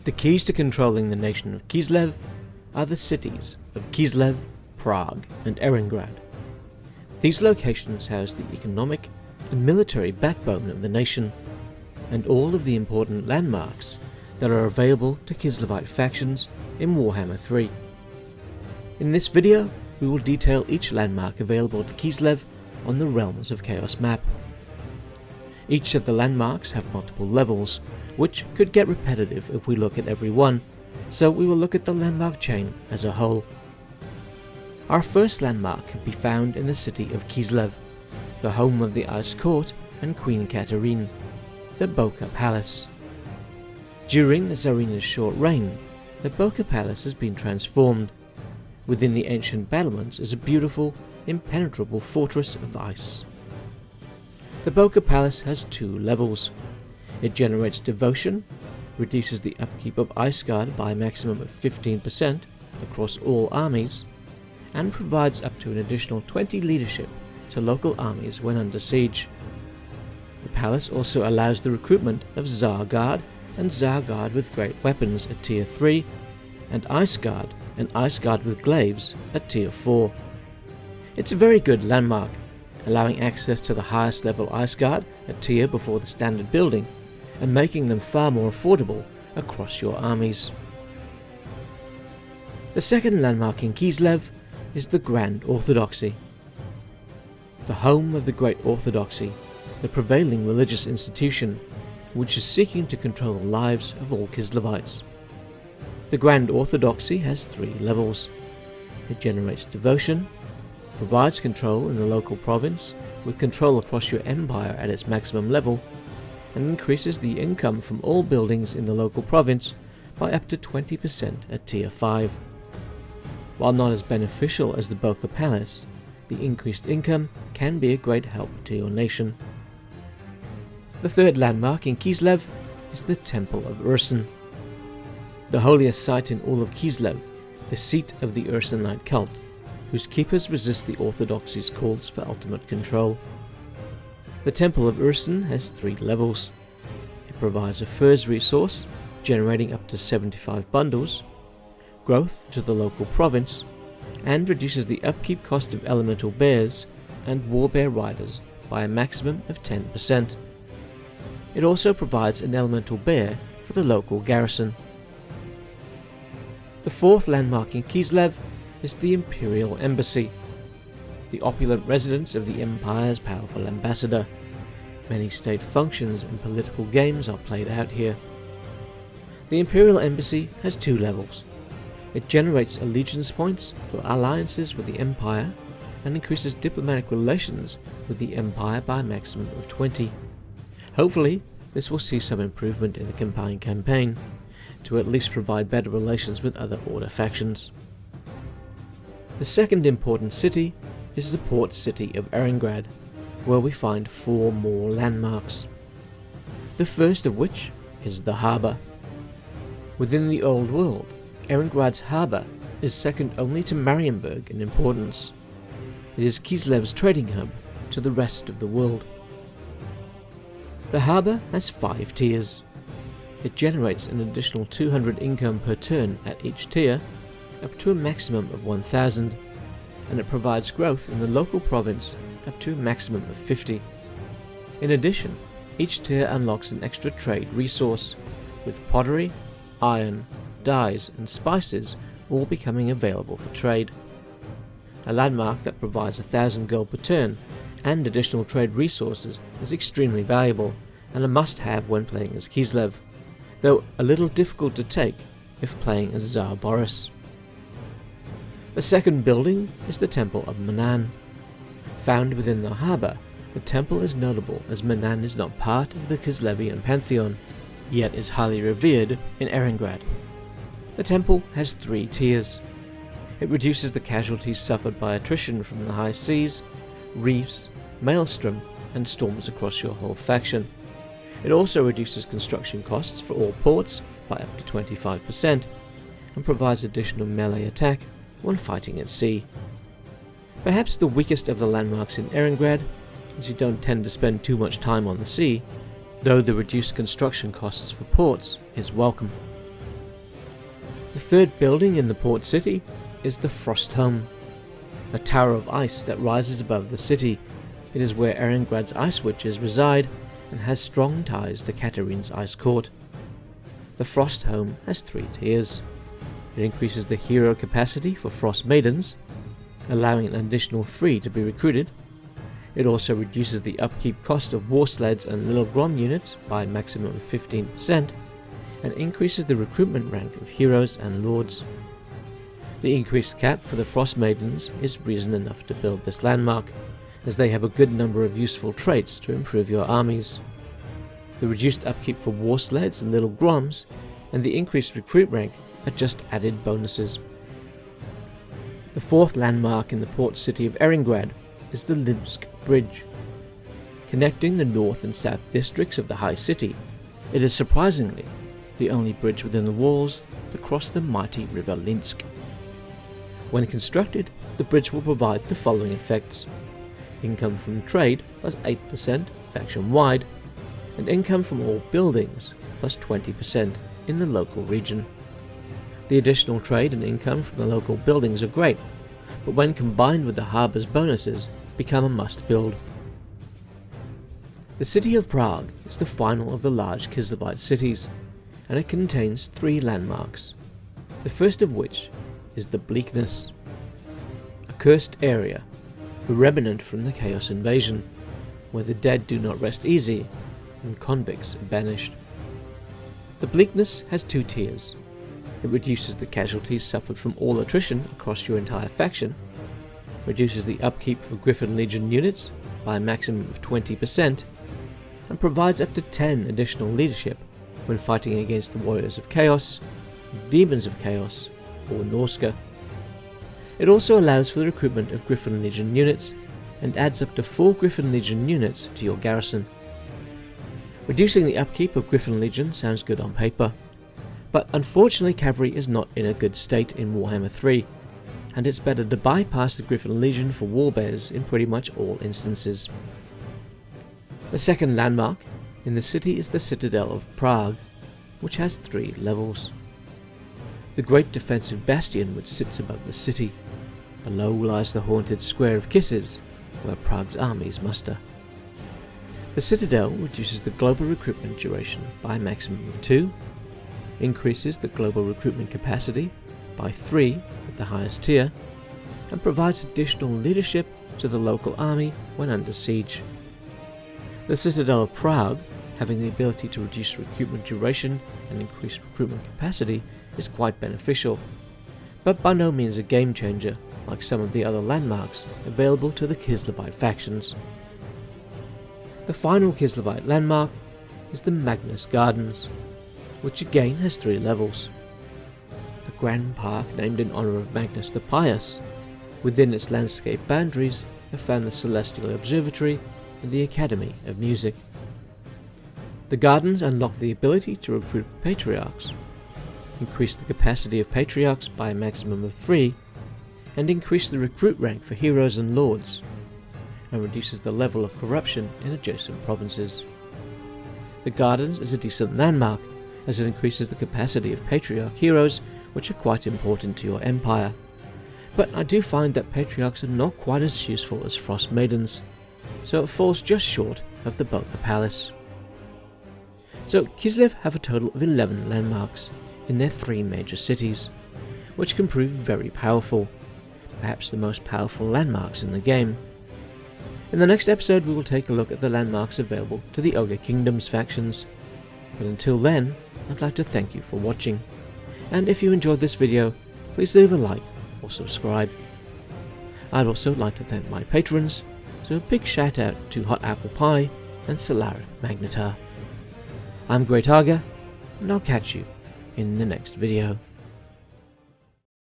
The keys to controlling the nation of Kislev are the cities of Kislev, Prague and Erengrad. These locations house the economic and military backbone of the nation, and all of the important landmarks that are available to Kislevite factions in Warhammer 3. In this video, we will detail each landmark available to Kislev on the Realms of Chaos map. Each of the landmarks have multiple levels, which could get repetitive if we look at every one, so we will look at the landmark chain as a whole. Our first landmark can be found in the city of Kislev, the home of the Ice Court and Queen Katerine, the Bokha Palace. During the Tsarina's short reign, the Bokha Palace has been transformed. Within the ancient battlements is a beautiful, impenetrable fortress of ice. The Bokha Palace has 2 levels. It generates devotion, reduces the upkeep of Ice Guard by a maximum of 15% across all armies, and provides up to an additional 20 leadership to local armies when under siege. The palace also allows the recruitment of Tsar Guard and Tsar Guard with great weapons at tier 3, and Ice Guard with glaives at tier 4. It's a very good landmark, allowing access to the highest level Ice Guard at tier before the standard building, and making them far more affordable across your armies. The second landmark in Kislev is the Grand Orthodoxy. The home of the Great Orthodoxy, the prevailing religious institution, which is seeking to control the lives of all Kislevites. The Grand Orthodoxy has 3 levels. It generates devotion, provides control in the local province, with control across your empire at its maximum level, and increases the income from all buildings in the local province by up to 20% at tier 5. While not as beneficial as the Bokha Palace, the increased income can be a great help to your nation. The third landmark in Kislev is the Temple of Ursun. The holiest site in all of Kislev, the seat of the Ursunite cult, whose keepers resist the Orthodoxy's calls for ultimate control. The Temple of Ursun has 3 levels. It provides a furs resource, generating up to 75 bundles, growth to the local province, and reduces the upkeep cost of elemental bears and warbear riders by a maximum of 10%. It also provides an elemental bear for the local garrison. The fourth landmark in Kislev is the Imperial Embassy, the opulent residence of the Empire's powerful ambassador. Many state functions and political games are played out here. The Imperial Embassy has 2 levels. It generates allegiance points for alliances with the Empire and increases diplomatic relations with the Empire by a maximum of 20. Hopefully, this will see some improvement in the campaign, to at least provide better relations with other Order factions. The second important city is the port city of Erengrad, where we find 4 more landmarks. The first of which is the Harbour. Within the Old World, Erengrad's harbour is second only to Marienburg in importance. It is Kislev's trading hub to the rest of the world. The harbour has 5 tiers. It generates an additional 200 income per turn at each tier, up to a maximum of 1000, and it provides growth in the local province up to a maximum of 50. In addition, each tier unlocks an extra trade resource, with pottery, iron, dyes and spices all becoming available for trade. A landmark that provides 1000 gold per turn and additional trade resources is extremely valuable and a must-have when playing as Kislev, though a little difficult to take if playing as Tsar Boris. The second building is the Temple of Manann. Found within the harbour, the temple is notable as Manann is not part of the Kislevian pantheon, yet is highly revered in Erengrad. The temple has 3 tiers. It reduces the casualties suffered by attrition from the high seas, reefs, maelstrom, and storms across your whole faction. It also reduces construction costs for all ports by up to 25%, and provides additional melee attack when fighting at sea. Perhaps the weakest of the landmarks in Erengrad, as you don't tend to spend too much time on the sea, though the reduced construction costs for ports is welcome. The third building in the port city is the Frosthome, a tower of ice that rises above the city. It is where Erengrad ice witches reside and has strong ties to Katerin's ice court. The Frosthome has 3 tiers. It increases the hero capacity for Frost Maidens, allowing an additional 3 to be recruited. It also reduces the upkeep cost of war sleds and little Grom units by a maximum of 15%, and increases the recruitment rank of heroes and lords. The increased cap for the Frost Maidens is reason enough to build this landmark, as they have a good number of useful traits to improve your armies. The reduced upkeep for war sleds and little Groms, and the increased recruit rank are just added bonuses. The fourth landmark in the port city of Erengrad is the Lynsk Bridge. Connecting the north and south districts of the high city, it is surprisingly the only bridge within the walls to cross the mighty river Lynsk. When constructed, the bridge will provide the following effects: income from trade plus 8% faction-wide, and income from all buildings plus 20% in the local region. The additional trade and income from the local buildings are great, but when combined with the harbour's bonuses, become a must-build. The city of Prague is the final of the large Kislevite cities, and it contains 3 landmarks, the first of which is the Bleakness, a cursed area, a remnant from the Chaos Invasion, where the dead do not rest easy and convicts are banished. The Bleakness has 2 tiers. It reduces the casualties suffered from all attrition across your entire faction, reduces the upkeep for Griffin Legion units by a maximum of 20%, and provides up to 10 additional leadership when fighting against the Warriors of Chaos, Demons of Chaos, or Norska. It also allows for the recruitment of Griffin Legion units, and adds up to 4 Griffin Legion units to your garrison. Reducing the upkeep of Griffin Legion sounds good on paper, but unfortunately cavalry is not in a good state in Warhammer 3, and it's better to bypass the Griffin Legion for warbears in pretty much all instances. The second landmark in the city is the Citadel of Praag, which has 3 levels. The great defensive bastion which sits above the city. Below lies the haunted Square of Kisses, where Prague's armies muster. The Citadel reduces the global recruitment duration by a maximum of 2, increases the global recruitment capacity by 3 at the highest tier, and provides additional leadership to the local army when under siege. The Citadel of Prague, having the ability to reduce recruitment duration and increase recruitment capacity, is quite beneficial, but by no means a game changer like some of the other landmarks available to the Kislevite factions. The final Kislevite landmark is the Magnus Gardens, which again has 3 levels. A grand park named in honour of Magnus the Pious. Within its landscape boundaries are found the Celestial Observatory and the Academy of Music. The gardens unlock the ability to recruit patriarchs, increase the capacity of patriarchs by a maximum of 3, and increase the recruit rank for heroes and lords, and reduces the level of corruption in adjacent provinces. The gardens is a decent landmark, as it increases the capacity of patriarch heroes, which are quite important to your empire, but I do find that patriarchs are not quite as useful as Frost Maidens, so it falls just short of the Bokha Palace. So Kislev have a total of 11 landmarks in their 3 major cities, which can prove very powerful, perhaps the most powerful landmarks in the game. In the next episode we will take a look at the landmarks available to the Ogre Kingdoms factions, but until then I'd like to thank you for watching, and if you enjoyed this video please leave a like or subscribe. I'd also like to thank my patrons, so a big shout out to Hot Apple Pie and Solarith Magnetar. I'm Great Arga, and I'll catch you in the next video.